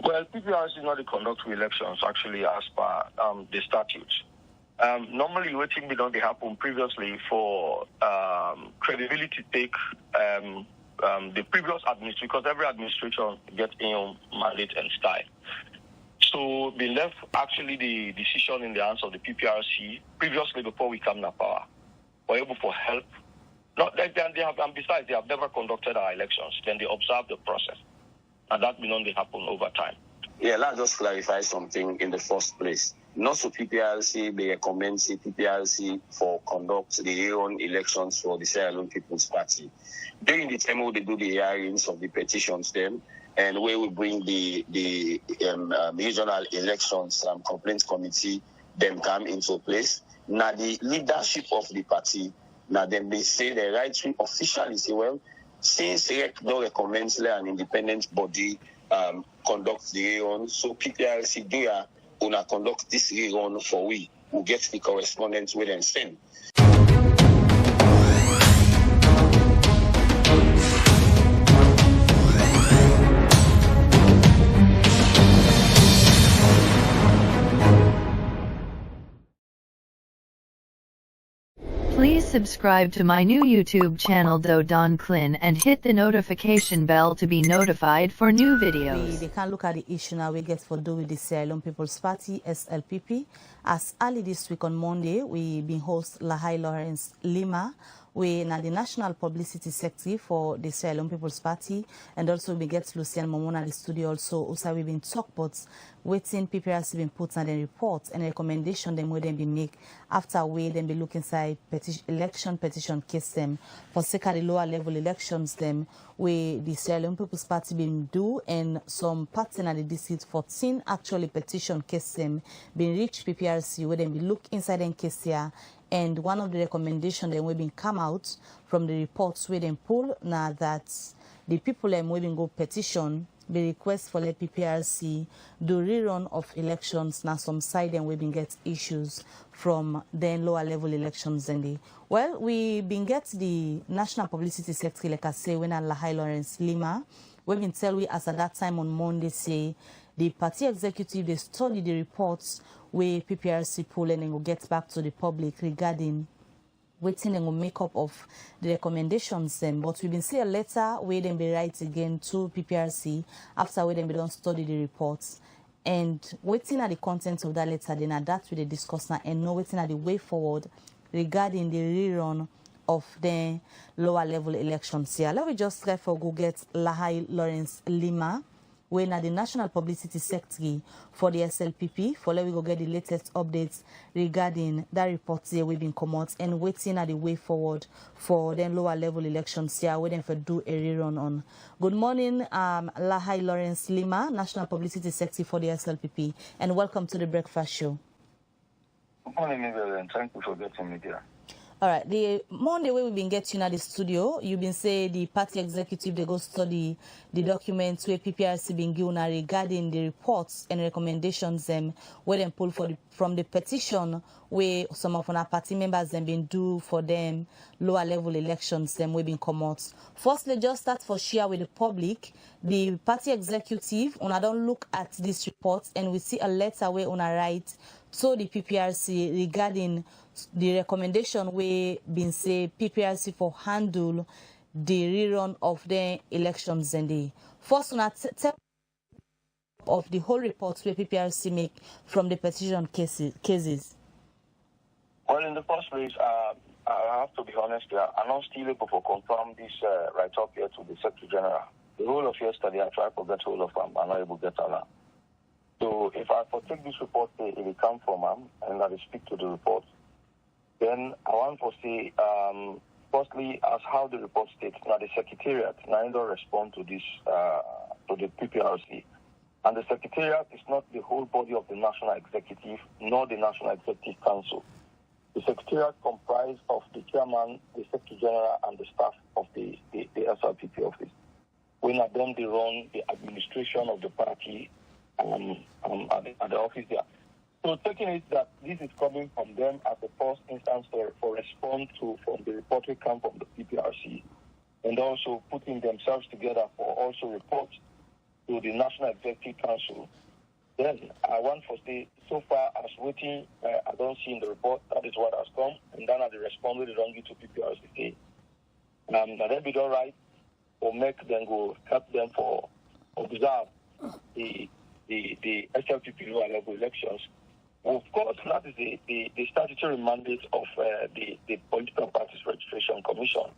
Well, PPRC not to conduct elections, actually, as per the statutes. Normally, what thing don't happen previously for credibility take the previous administration, because every administration gets in mandate and style. So they left actually the decision in the hands of the PPRC previously before we come to power. Were able for help. Not like they have, and besides, they have never conducted our elections. Then they observe the process, and that will only happen over time. Yeah, let's just clarify something in the first place. Not so PPRC, they recommend PPRC for conduct the own elections for the Sierra Leone People's Party. During the time when they do the hearings of the petitions, then, and where we bring the regional elections complaints committee, them come into place. Now the leadership of the party, now then they say the right wing officially say, well, since REC don't recommend an independent body conduct the rerun, so PPRC do una conduct this rerun for we who get the correspondence with them send. Please subscribe to my new YouTube channel CLIN and hit the notification bell to be notified for new videos. They can look at the issue now we get for do with the Sierra Leone People's Party, SLPP. As early this week on Monday, we been host Lahai Lawrence Leema. We na the National Publicity Secretary for the Sierra Leone People's Party, and also we get Lucian Momona the studio also we been talk about waiting PPRC been put on the report and recommendation them where them be make after we then be look inside election petition case them for the lower level elections them where the Sierra Leone People's Party been do, and some parts in the district 14 actually petition case them been reach PPRC where them be look inside and case here. And one of the recommendations that we've been come out from the reports where they pull now that the people that we've been go petition the request for the PPRC do rerun of elections now some side and we've been get issues from then lower level elections and the well we been get the National Publicity Secretary like I say when Lahai Lawrence Leema we've been tell we as at that time on Monday say the party executive they study the reports where PPRC pull and will get back to the public regarding waiting and will make up of the recommendations then. But we've been see a letter where then be write again to PPRC after where then we don't study the reports. And waiting at the contents of that letter, then that we discuss now and no waiting at the way forward regarding the rerun of the lower level elections here. Let me just therefore go get Lahai Lawrence Leema, when at the National Publicity Secretary for the SLPP, for let we go get the latest updates regarding that report here we've been come out and waiting at the way forward for the lower level elections here, waiting for do a rerun on. Good morning, Lahai Lawrence Leema, National Publicity Secretary for the SLPP, and welcome to the Breakfast Show. Good morning, Miguel, and thank you for getting me there. All right, the Monday where we've been getting at the studio, you've been saying the party executive, they go study the documents where PPRC been given regarding the reports and recommendations where them pull from the petition where some of our party members them been do for them lower level elections we been come out. Firstly, just start for share with the public. The party executive, when I don't look at this report and we see a letter where on a write to the PPRC regarding the recommendation we been say PPRC for handle the rerun of the elections and the first one tell of the whole report where PPRC make from the petition cases. Well, in the first place, I have to be honest here. I'm not still able to confirm this right up here to the Secretary General. The whole of yesterday, I tried to get hold of him. I'm not able to get her now. So if I take this report, it will come from him, and I will speak to the report. Then I want to say, firstly, as how the report states, now the Secretariat neither respond to this, to the PPRC. And the Secretariat is not the whole body of the National Executive, nor the National Executive Council. The Secretariat comprises of the Chairman, the Secretary General, and the staff of the SLPP office. When at them they run the administration of the party at the office there. So taking it that this is coming from them as the first instance for response to from the report we come from the PPRC, and also putting themselves together for also reports to the National Executive Council, then I want to say, so far as waiting, I don't see in the report, that is what has come, and then I respond with the wrong to PPRC. And then be all right, or make them go help them for observe the SLPP lower level elections. Of course, that is the statutory mandate of the Political Parties Registration Commission.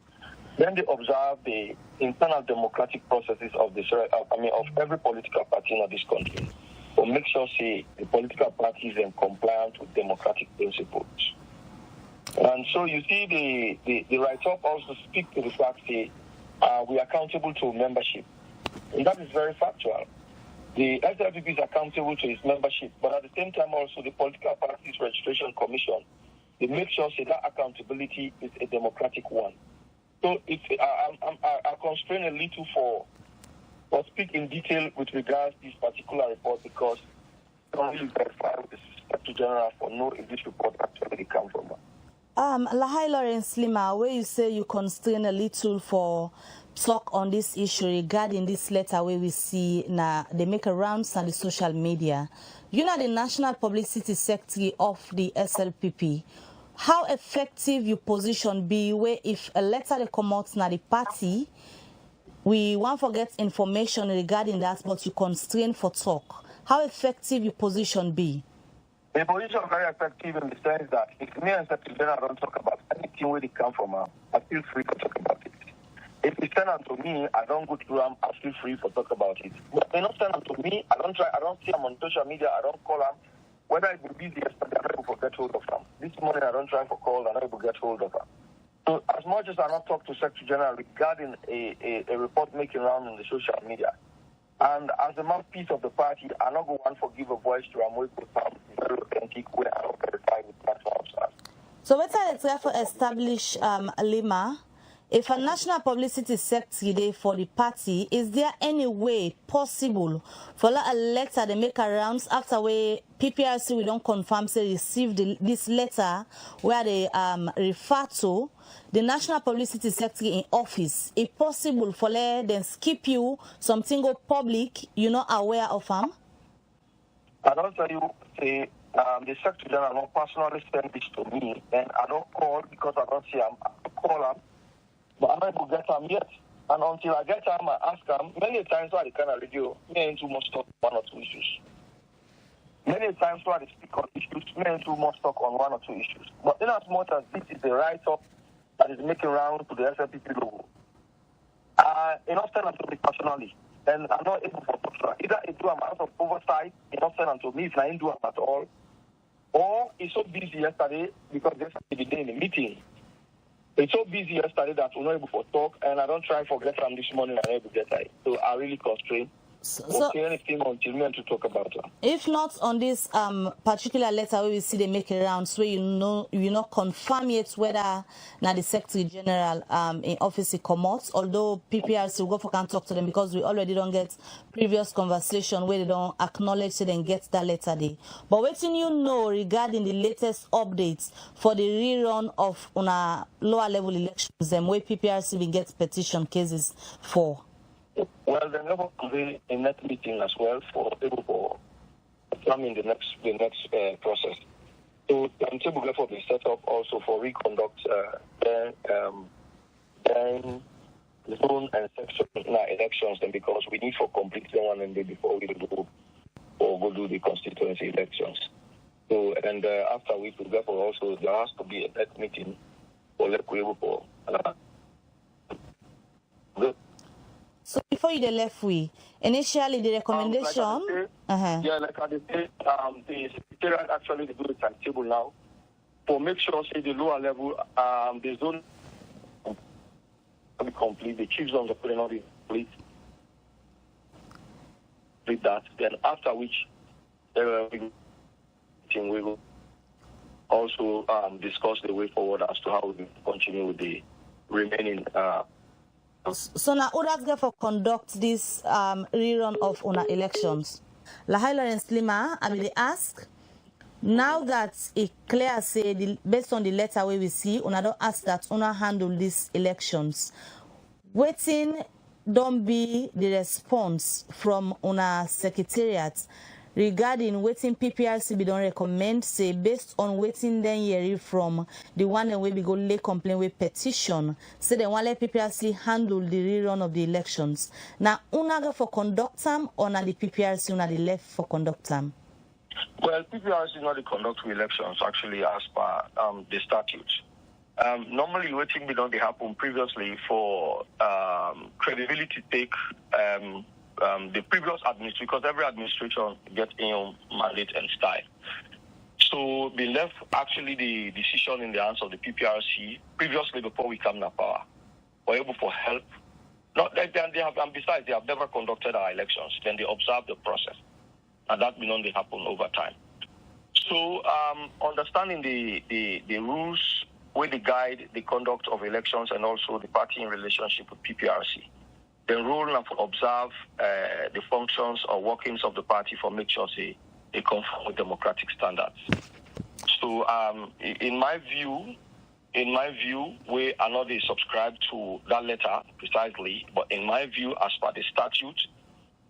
Then they observe the internal democratic processes of of every political party in this country. To make sure the political parties are compliant with democratic principles. And so you see the write-up also speak to the fact that we are accountable to membership. And that is very factual. The SLPP is accountable to its membership, but at the same time also the Political Parties Registration Commission, they make sure that accountability is a democratic one. So I constrain a little for speak in detail with regards to this particular report because I don't really verify with the Secretary General for no if this report actually come from. Lahai Lawrence Leema, where you say you constrain a little for talk on this issue regarding this letter where we see now they make a rounds on the social media. You know the National Publicity Secretary of the SLPP. How effective your position be where if a letter they come out now the party, we won't forget information regarding that, but you constrain for talk. How effective your position be? The position is very effective in the sense that if me and Secretary General don't talk about anything where they come from, I feel free to talk about it. If it's sent on to me, I don't go through them, I feel free to talk about it. But they don't send on to me, I don't see them on social media, I don't call them. Whether it will be busy yesterday, I'm not able to get hold of them. This morning I don't try for calls, I'm not able to get hold of them. So as much as I not talk to Secretary General regarding a report making round in the social media, and as a mouthpiece of the party, I not go one for give a voice to a more very authentic way I don't verify with platforms. So what I try to establish Leema, if a national publicity secretary for the party, is there any way possible for a letter they make rounds after we PPRC we don't confirm say received this letter where they refer to the national publicity secretary in office? If possible for them skip you something go public you're not aware of them? I don't tell you say the Secretary General not personally send this to me and I don't call because I don't see them. I call them. But I'm not able to get them yet. And until I get them, I ask them, many times while they kind of radio, me and too much talk on 1 or 2 issues. Many times while they speak on issues, me and too much talk on 1 or 2 issues. But in as much as this is a write-up that is making round to the SLPP logo, it not send them to me personally. And I'm not able to talk. Either it do a matter of oversight, it not send them to me if I didn't do them at all, or it's so busy yesterday because yesterday the day in the meeting. It's so busy yesterday that we're not able to talk, and I don't try to get them this morning and I'm able to get it. So I really constrain. So anything until me to talk about it. If not on this particular letter where we see they make a rounds where you not confirm yet whether now the Secretary General in office come out, although PPRC will go for can talk to them because we already don't get previous conversation where they don't acknowledge it and get that letter there. But what you know regarding the latest updates for the rerun of una lower level elections and where PPRC will get petition cases for? Well, they never convey a net meeting as well for able for planning the next process. So the table therefore be set up also for reconduct then zone and section elections then because we need for completing one and day before we go do the constituency elections. So and after we could therefore also there has to be a net meeting for for So before you left we initially the recommendation yeah, like I say, the secretariat actually do the timetable now for make sure say the lower level the zone be complete, the chief zones are putting on the complete that. Then after which we will also discuss the way forward as to how we continue with the remaining So now who that's going to conduct this rerun of una elections? Lahai Lawrence Leema, I mean they ask, now that it clear say based on the letter where we see, una don't ask that una handle these elections. Waiting don't be the response from una secretariat regarding waiting PPRC be don't recommend, say based on waiting then hear from the one that we be go lay complaint with petition, say they want let PPRC handle the rerun of the elections. Now una go for conduct them or na the PPRC una the left for conduct them? Well, PPRC is not the conduct of elections actually as per the statute. Normally waiting be done they happen previously for credibility take the previous administration, because every administration gets in mandate and style. So we left actually the decision in the hands of the PPRC previously before we come to power. Were able for help. Not that they have, and besides they have never conducted our elections. Then they observe the process, and that will only happen over time. So understanding the rules where they guide the conduct of elections and also the party in relationship with PPRC. The rule and observe the functions or workings of the party for make sure they conform with democratic standards. So in my view, we are not subscribed to that letter precisely, but in my view, as per the statute,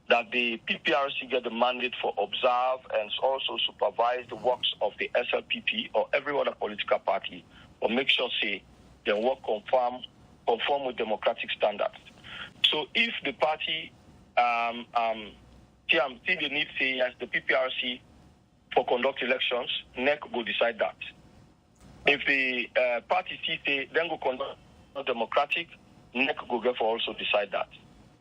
that the PPRC get the mandate for observe and also supervise the works of the SLPP or every other political party, or make sure they work conform with democratic standards. So if the party see the need say as the PPRC for conduct elections, NEC will decide that. If the party see say then go conduct democratic, NEC will therefore also decide that.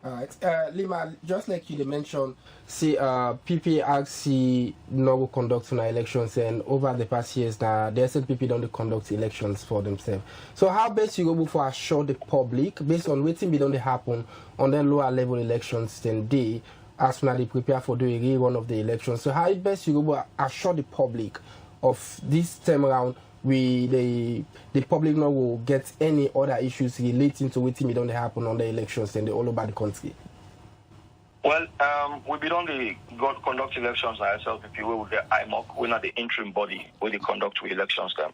All right, Leema, just like you mentioned, see, PPRC no go conduct on elections, and over the past years now, the SLPP don't conduct elections for themselves. So how best you go for assure the public, based on waiting be don't happen on the lower level elections, then they, as soon as they prepare for doing a rerun of the elections. So how best you go assure the public of this time around, the public now will get any other issues relating to what don't happen on the elections and all over the country? Well, we be on the conduct elections at SLPP where we get IMOC, we're not the interim body where they conduct the elections them.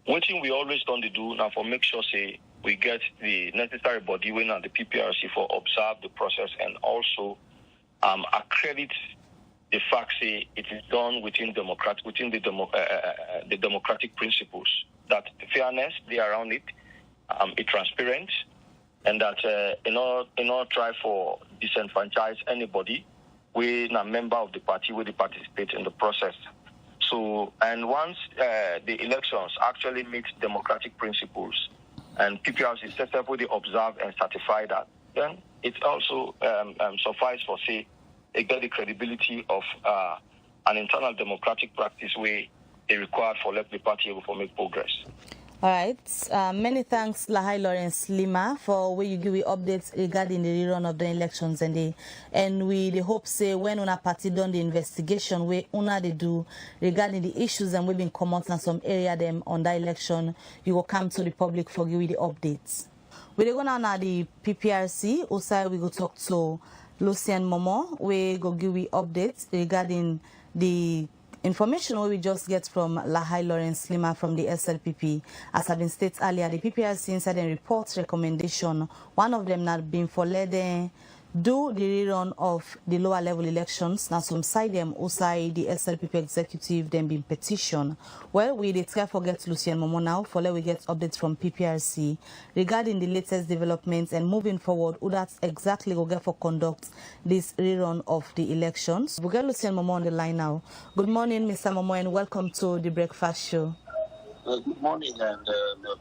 One thing we always done to do now for make sure say we get the necessary body when the PPRC for observe the process and also accredit the fact say it is done within the democratic principles, that the fairness they around it is transparent, and that in all try for disenfranchise anybody we a member of the party where they participate in the process. So and once the elections actually meet democratic principles and PPRC set up where they observe and certify that, then it also suffice for say they get the credibility of an internal democratic practice where they required for let the party able to make progress. All right. Many thanks, Lahai Lawrence Leema, for where you give me updates regarding the rerun of the elections and we hope say when una party done the investigation where una they do regarding the issues and we've been come out in some area them on the election, you will come to the public for give you the updates. We're going on the PPRC. Also, we go talk to Lucien Momo. We go give you updates regarding the information we just get from Lahai Lawrence Leema from the SLPP. As I've been stated earlier, the PPRC inside and reports recommendation. One of them not been for letting do the rerun of the lower level elections. Now some side them outside the SLPP executive then been petition. Well, we did try forget Lucien Momo now for let we get updates from PPRC regarding the latest developments and moving forward who that's exactly will get for conduct this rerun of the elections. We got Lucien Momo on the line now. Good morning, Mr. Momo, and welcome to the breakfast show. Good morning, and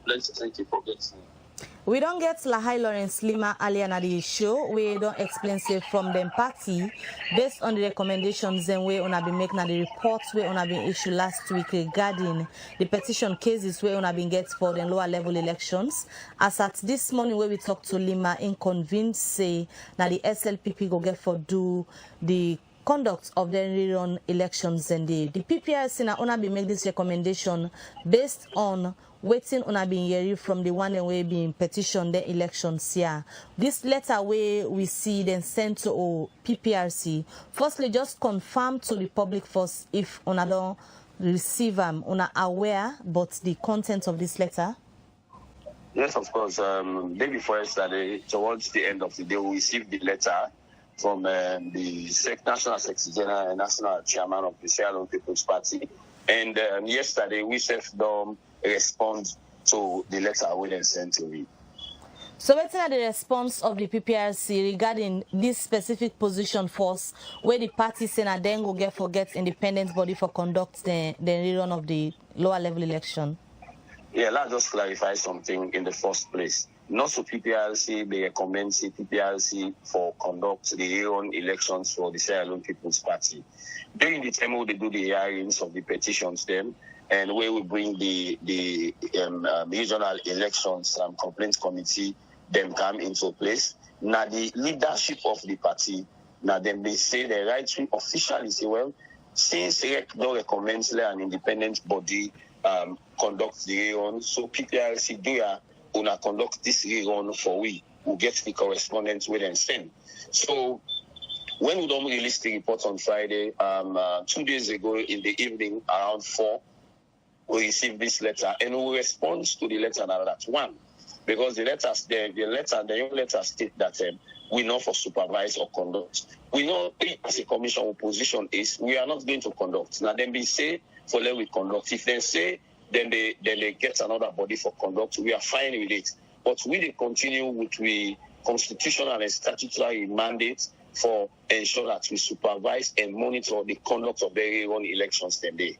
pleasure. Thank you for getting me. We don't get Lahai Lawrence Leema earlier in the show. We don't explain say from them party based on the recommendations and we have been making the reports we have been issued last week regarding the petition cases we have been get for the lower level elections. As at this morning where we talked to Leema, in convinced say that the SLPP go get for do the conduct of the rerun elections and the PPRC now ona be make this recommendation based on waiting on being hearing from the one way being petition the elections here. This letter where we see then sent to PPRC. Firstly, just confirm to the public first if una don't receive them, una aware but the content of this letter. Yes, of course. Day before yesterday, towards the end of the day, we received the letter from the National Secretary General and National Chairman of the Sierra Leone People's Party. And yesterday, we respond to the letter we then sent to me. So what's the response of the PPRC regarding this specific position force where the party say that then go get independent body for conduct the rerun of the lower level election? Yeah, let's just clarify something in the first place. Not so PPRC, they recommend PPRC for conduct the rerun elections for the Sierra Leone People's Party. During the time they do the hearings of the petitions then, and where we bring the regional elections complaints committee, them come into place. Now the leadership of the party, now then they say the right to officially say, well, since REC don't recommend an independent body conduct the rerun, so PPRC do una conduct this rerun for we will get the correspondence with and send. So when we don't release the report on Friday, 2 days ago in the evening around 4, we received this letter and we respond to the letter now. That's one. Because the young letter state that we know for supervise or conduct. We know as a commission our position is we are not going to conduct. Now then we say for let we conduct. If they say then they get another body for conduct, we are fine with it. But we they continue with the constitutional and statutory mandate for ensure that we supervise and monitor the conduct of the rerun elections that day.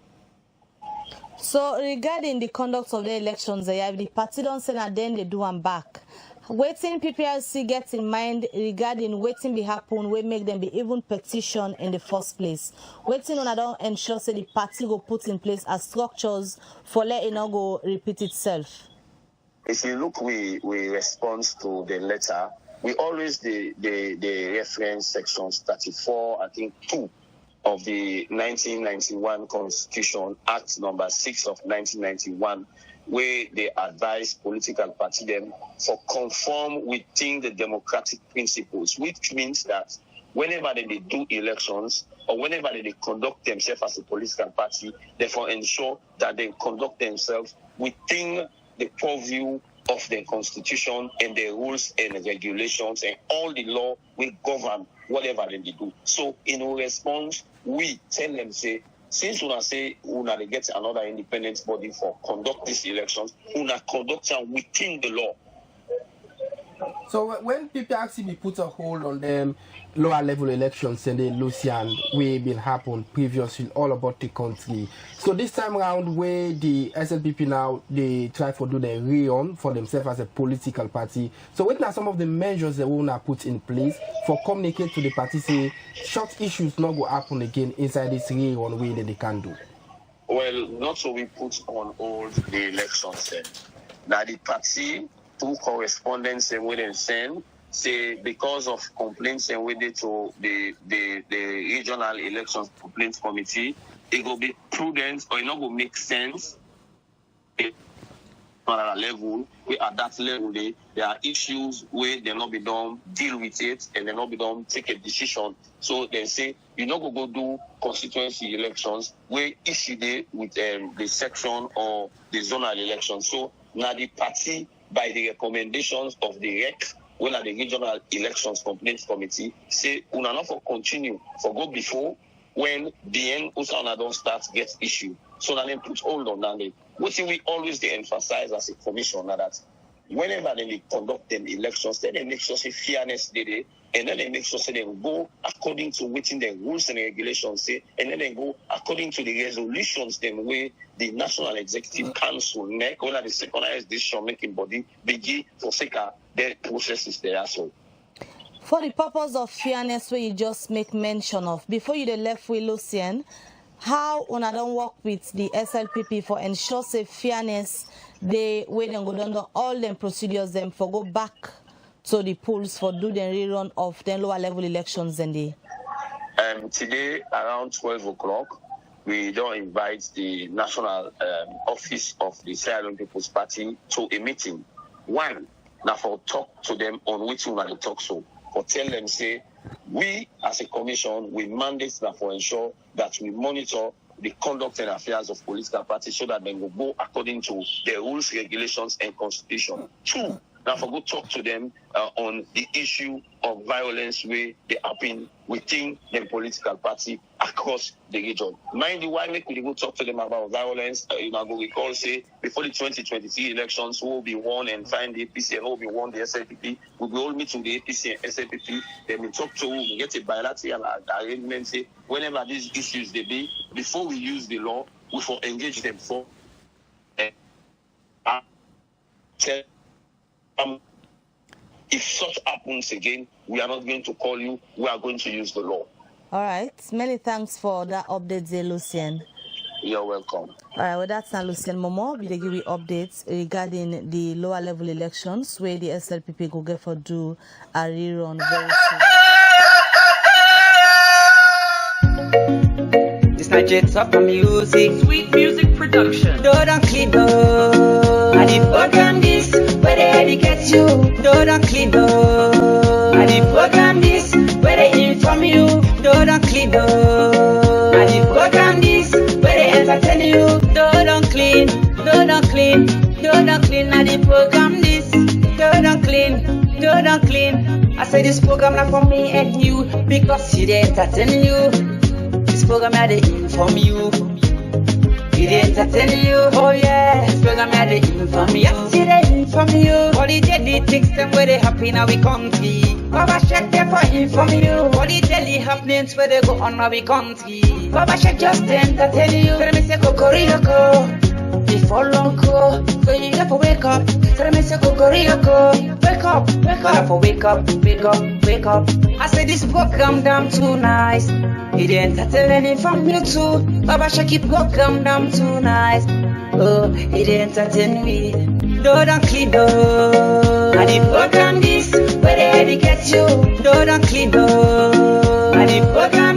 So regarding the conduct of the elections, the party don't say that then they do them back. Waiting PPRC gets in mind regarding waiting be happen, we make them be even petition in the first place. Waiting on I don't ensure say the party go put in place as structures for letting not go repeat itself. If you look, we respond to the letter. We always the reference sections 34, I think 2. Of the 1991 Constitution, Act number 6 of 1991, where they advise political party them for conform within the democratic principles, which means that whenever they do elections or whenever they conduct themselves as a political party, therefore ensure that they conduct themselves within the purview of the Constitution and the rules and regulations and all the law will govern whatever they do. So in response, we tell them, say, since una say una they get another independent body for conduct these elections, una conduct them within the law. So when people actually put a hold on them lower level elections in the Lucian way been happened previously all about the country. So this time around where the SLPP now they try to do the rerun for themselves as a political party. So what are some of the measures they will put in place for communicate to the party say short issues not go happen again inside this rerun way that they can do? Well, not so we put on hold the elections then. Now the party through correspondence and with them send say because of complaints and with it to the regional elections complaints committee, it will be prudent or it not will make sense at a level where at that level there are issues where they not be done deal with it and they not be done take a decision. So they say you not go do constituency elections where issue day with the section or the zonal election. So now the party by the recommendations of the REC, when at the regional elections complaints committee, say una not for continue for go before when the end Usana don't start gets issue. So that they put hold on that. What we always they emphasize as a commission that whenever they conduct them elections, then they make sure say fairness they and then they make sure say they go according to within the rules and regulations say, and then they go according to the resolutions them where the National Executive Council make when the second highest decision making body begin for SECA their processes there so. For the purpose of fairness where you just make mention of, before you the left with Lucien, how una don't work with the SLPP for ensure say fairness they wait and go down to all them procedures them for go back to the polls for do the rerun of the lower level elections and the today around 12 o'clock we don't invite the national office of the Sierra Leone People's Party to a meeting. One, now for talk to them on which one they talk so. For tell them say we as a commission we mandate now for ensure that we monitor the conduct and affairs of political parties so that they will go according to the rules, regulations, and constitution. 2, now for go talk to them on the issue of violence where they happen within the political party across the region. Mind you, why make we go talk to them about violence? Go recall, say, before the 2023 elections, who will be won and find the APC and who will be won the SLPP, we will all meet with the APC and SLPP, then we talk to who, we get a bilateral arrangement, say, whenever these issues they be, before we use the law, we will engage them for if such happens again, we are not going to call you, we are going to use the law. All right. Many thanks for that update there, Lucien. You're welcome. All right, well, that's not Lucien Momo. We give you updates regarding the lower level elections where the SLPP go get for do a rerun very soon. This not just up for music, sweet music production. Don't clean up. I did program this, where they get you. Don't clean up. I did program this, where they inform you. Don't clean up. I did program this, where they entertain you. Don't clean. I did program this. Don't clean. I say this program not for me and you because it entertain you. This program had to inform you. It entertain you. Oh yeah. This program had to inform you. Yes, it inform you. All the daily things them where they happen now we country. Baba check there for inform you. All the daily happenings where they go on now we country. Baba check just entertain you. Tell me say Kokoriyoko. Before long go, so you have to wake up. Tell me say Kokoriyoko. Wake up. Wake up. I say this program damn too nice. It entertaining from you too. Baba Shah keep program damn too nice. Oh, it entertain me. Don't clean up. I did program this, where they get you. Don't clean up. I did program